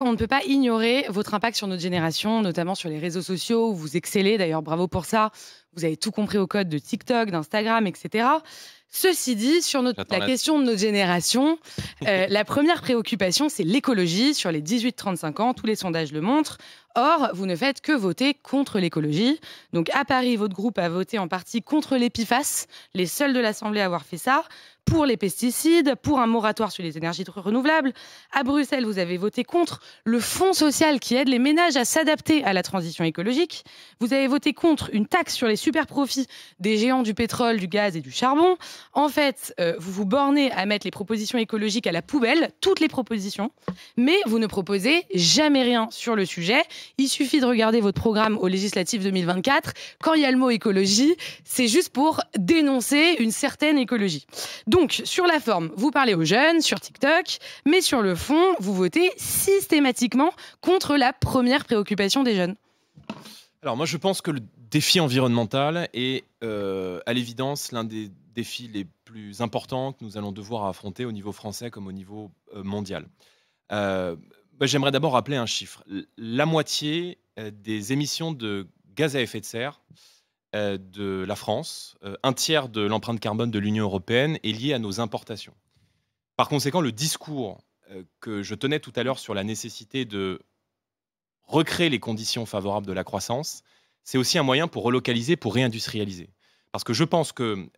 On ne peut pas ignorer votre impact sur notre génération, notamment sur les réseaux sociaux où vous excellez. D'ailleurs, bravo pour ça. Vous avez tout compris au code de TikTok, d'Instagram, etc. Ceci dit, sur J'attends la question de notre génération, la première préoccupation, c'est l'écologie. Sur les 18-35 ans, tous les sondages le montrent. Or, vous ne faites que voter contre l'écologie. Donc, à Paris, votre groupe a voté en partie contre les PFAS, les seuls de l'Assemblée à avoir fait ça, pour les pesticides, pour un moratoire sur les énergies renouvelables. À Bruxelles, vous avez voté contre le fonds social qui aide les ménages à s'adapter à la transition écologique. Vous avez voté contre une taxe sur les super profits des géants du pétrole, du gaz et du charbon. En fait, vous vous bornez à mettre les propositions écologiques à la poubelle, toutes les propositions, mais vous ne proposez jamais rien sur le sujet. Il suffit de regarder votre programme aux législatives 2024. Quand il y a le mot écologie, c'est juste pour dénoncer une certaine écologie. Donc, sur la forme, vous parlez aux jeunes sur TikTok, mais sur le fond, vous votez systématiquement contre la première préoccupation des jeunes. Alors moi, je pense que le défi environnemental est à l'évidence l'un des défis les plus importants que nous allons devoir affronter au niveau français comme au niveau mondial. J'aimerais d'abord rappeler un chiffre. La moitié des émissions de gaz à effet de serre de la France, un tiers de l'empreinte carbone de l'Union européenne est lié à nos importations. Par conséquent, le discours que je tenais tout à l'heure sur la nécessité de recréer les conditions favorables de la croissance, c'est aussi un moyen pour relocaliser, pour réindustrialiser. Parce que je pense que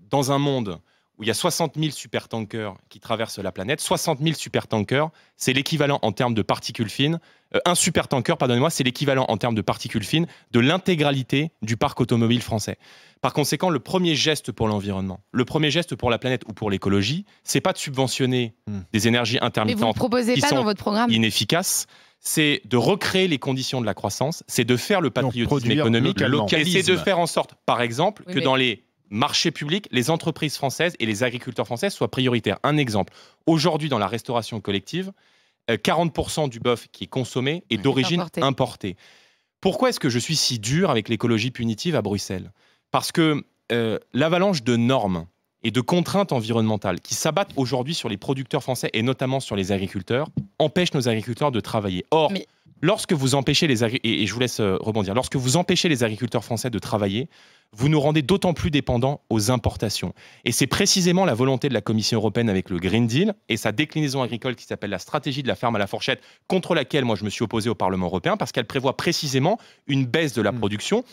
dans un monde où il y a 60 000 supertankers qui traversent la planète, 60 000 supertankers, c'est l'équivalent en termes de particules fines, un supertanker, pardonnez-moi, c'est l'équivalent en termes de particules fines de l'intégralité du parc automobile français. Par conséquent, le premier geste pour l'environnement, le premier geste pour la planète ou pour l'écologie, c'est pas de subventionner des énergies intermittentes qui pas sont dans votre programme. inefficaces, c'est de recréer les conditions de la croissance, c'est de faire le patriotisme économique, et c'est de faire en sorte, par exemple, que dans les marchés publics, les entreprises françaises et les agriculteurs français soient prioritaires. Un exemple, aujourd'hui dans la restauration collective, 40% du bœuf qui est consommé est d'origine importée. Pourquoi est-ce que je suis si dur avec l'écologie punitive à Bruxelles? Parce que l'avalanche de normes et de contraintes environnementales qui s'abattent aujourd'hui sur les producteurs français et notamment sur les agriculteurs empêche nos agriculteurs de travailler. Or, lorsque vous empêchez les et je vous laisse rebondir, lorsque vous empêchez les agriculteurs français de travailler, vous nous rendez d'autant plus dépendants aux importations. Et c'est précisément la volonté de la Commission européenne avec le Green Deal et sa déclinaison agricole qui s'appelle la stratégie de la ferme à la fourchette, contre laquelle moi je me suis opposé au Parlement européen, parce qu'elle prévoit précisément une baisse de la production,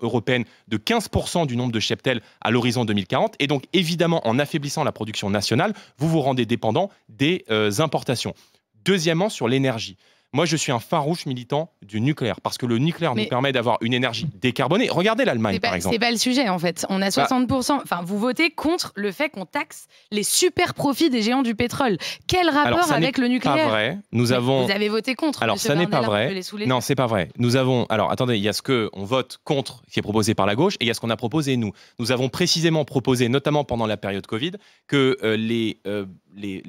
européenne de 15% du nombre de cheptels à l'horizon 2040. Et donc évidemment, en affaiblissant la production nationale, vous vous rendez dépendant des importations. Deuxièmement, sur l'énergie. Moi, je suis un farouche militant du nucléaire, parce que le nucléaire nous permet d'avoir une énergie décarbonée. Regardez l'Allemagne, par exemple. C'est pas le sujet, en fait. On a 60%. Enfin, vous votez contre le fait qu'on taxe les super profits des géants du pétrole. Quel rapport avec le nucléaire? Pas vrai. Vous avez voté contre. Alors, ça n'est pas vrai. Non, c'est pas vrai. Nous avons. Alors, attendez, il y a ce qu'on vote contre, qui est proposé par la gauche, et il y a ce qu'on a proposé, nous. Nous avons précisément proposé, notamment pendant la période Covid, que les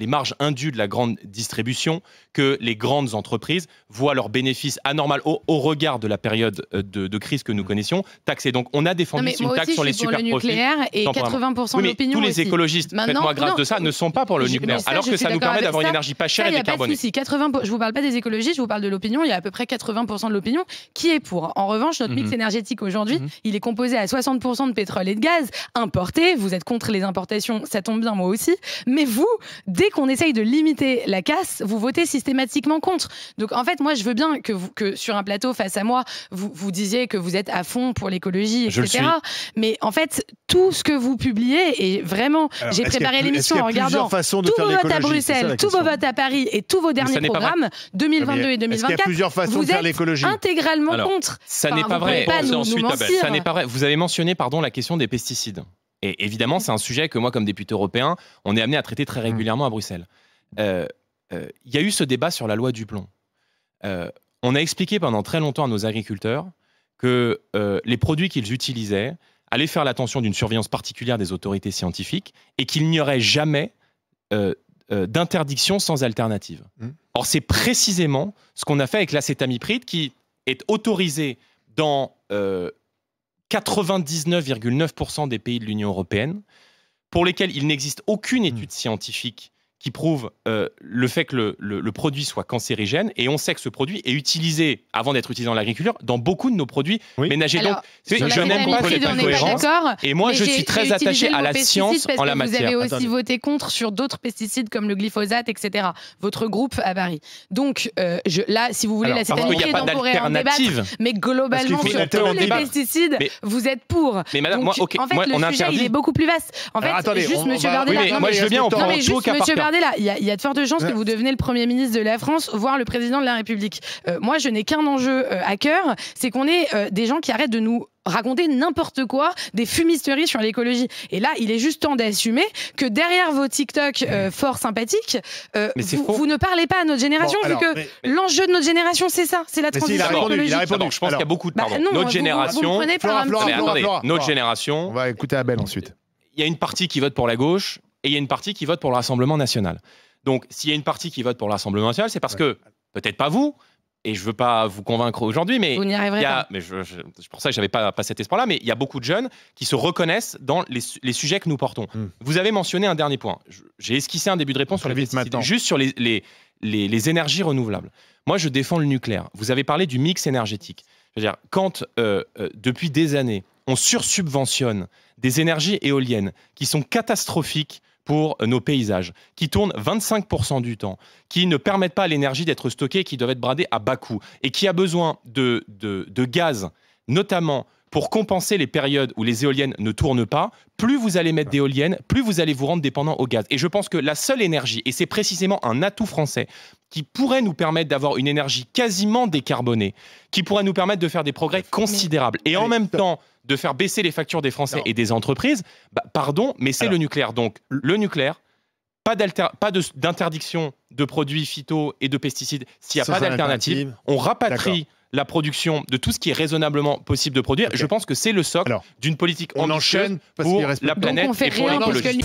marges indues de la grande distribution, que les grandes entreprises voient leurs bénéfices anormaux au regard de la période de crise que nous connaissions taxés. Donc on a défendu une taxe sur les super profits. Le nucléaire et 80% de l'opinion tous les écologistes, faites-moi grâce de ça, ne sont pas pour le nucléaire, alors que ça nous permet d'avoir une énergie pas chère et décarbonée. Je ne vous parle pas des écologistes, je vous parle de l'opinion. Il y a à peu près 80% de l'opinion qui est pour. En revanche, notre mix énergétique aujourd'hui, il est composé à 60% de pétrole et de gaz importés. Vous êtes contre les importations, ça tombe bien, moi aussi. Mais vous, dès qu'on essaye de limiter la casse, vous votez systématiquement contre. Donc en fait, moi, je veux bien que sur un plateau face à moi, vous disiez que vous êtes à fond pour l'écologie, etc. Mais en fait, tout ce que vous publiez, et vraiment, j'ai préparé l'émission en regardant tous vos votes à Bruxelles, tous vos votes à Paris et tous vos derniers programmes, 2022 et 2024, vous êtes intégralement contre. Ça n'est pas vrai. Ça n'est pas vrai. Vous avez mentionné, la question des pesticides. Et évidemment, c'est un sujet que moi, comme député européen, on est amené à traiter très régulièrement à Bruxelles. Il y a eu ce débat sur la loi Duplon. On a expliqué pendant très longtemps à nos agriculteurs que les produits qu'ils utilisaient allaient faire l'attention d'une surveillance particulière des autorités scientifiques et qu'il n'y aurait jamais d'interdiction sans alternative. Or, c'est précisément ce qu'on a fait avec l'acétamipride, qui est autorisé dans 99,9% des pays de l'Union européenne, pour lesquels il n'existe aucune étude scientifique qui prouvent le fait que le produit soit cancérigène, et on sait que ce produit est utilisé, avant d'être utilisé dans l'agriculture, dans beaucoup de nos produits ménagers. Alors, donc, je n'aime pas cette incohérence, et moi je suis très attaché à la science en la matière. Vous avez aussi voté contre sur d'autres pesticides comme le glyphosate, etc. Votre groupe à Paris. Donc là, si vous voulez la cétalité, on pourrait en débattre, mais globalement, sur tous les pesticides, vous êtes pour. Mais madame, donc, en fait, le sujet, il est beaucoup plus vaste. En fait, juste, monsieur Bardella, moi je veux bien en prendre tout au cas par cas. Il y a de fortes chances que vous deveniez le Premier ministre de la France, voire le président de la République. Moi, je n'ai qu'un enjeu à cœur, c'est qu'on ait des gens qui arrêtent de nous raconter n'importe quoi, des fumisteries sur l'écologie. Et là, il est juste temps d'assumer que derrière vos TikTok fort sympathiques, vous ne parlez pas à notre génération, vu que l'enjeu de notre génération, c'est ça, c'est la transition écologique. Je pense qu'il y a beaucoup de... notre génération... Notre génération... On va écouter Abel ensuite. Il y a une partie qui vote pour la gauche, et il y a une partie qui vote pour le Rassemblement national. Donc, s'il y a une partie qui vote pour le Rassemblement national, c'est parce que, peut-être pas vous, et je ne veux pas vous convaincre aujourd'hui, mais vous n'y arriverez pas. Mais c'est pour ça que je n'avais pas cet espoir-là, mais il y a beaucoup de jeunes qui se reconnaissent dans les sujets que nous portons. Vous avez mentionné un dernier point. J'ai esquissé un début de réponse sur les pesticides, juste sur les énergies renouvelables. Moi, je défends le nucléaire. Vous avez parlé du mix énergétique. Je veux dire, quand, depuis des années, on sursubventionne des énergies éoliennes qui sont catastrophiques pour nos paysages, qui tournent 25% du temps, qui ne permettent pas à l'énergie d'être stockée, qui doivent être bradées à bas coût, et qui a besoin de gaz, notamment pour compenser les périodes où les éoliennes ne tournent pas, plus vous allez mettre d'éoliennes, plus vous allez vous rendre dépendant au gaz. Et je pense que la seule énergie, et c'est précisément un atout français, qui pourrait nous permettre d'avoir une énergie quasiment décarbonée, qui pourrait nous permettre de faire des progrès considérables, et en même temps de faire baisser les factures des Français et des entreprises, pardon, mais c'est le nucléaire. Donc, le nucléaire, pas d'interdiction de produits phyto et de pesticides s'il n'y a pas d'alternative. On rapatrie la production de tout ce qui est raisonnablement possible de produire. Je pense que c'est le socle d'une politique ambitieuse pour la planète et pour l'écologie.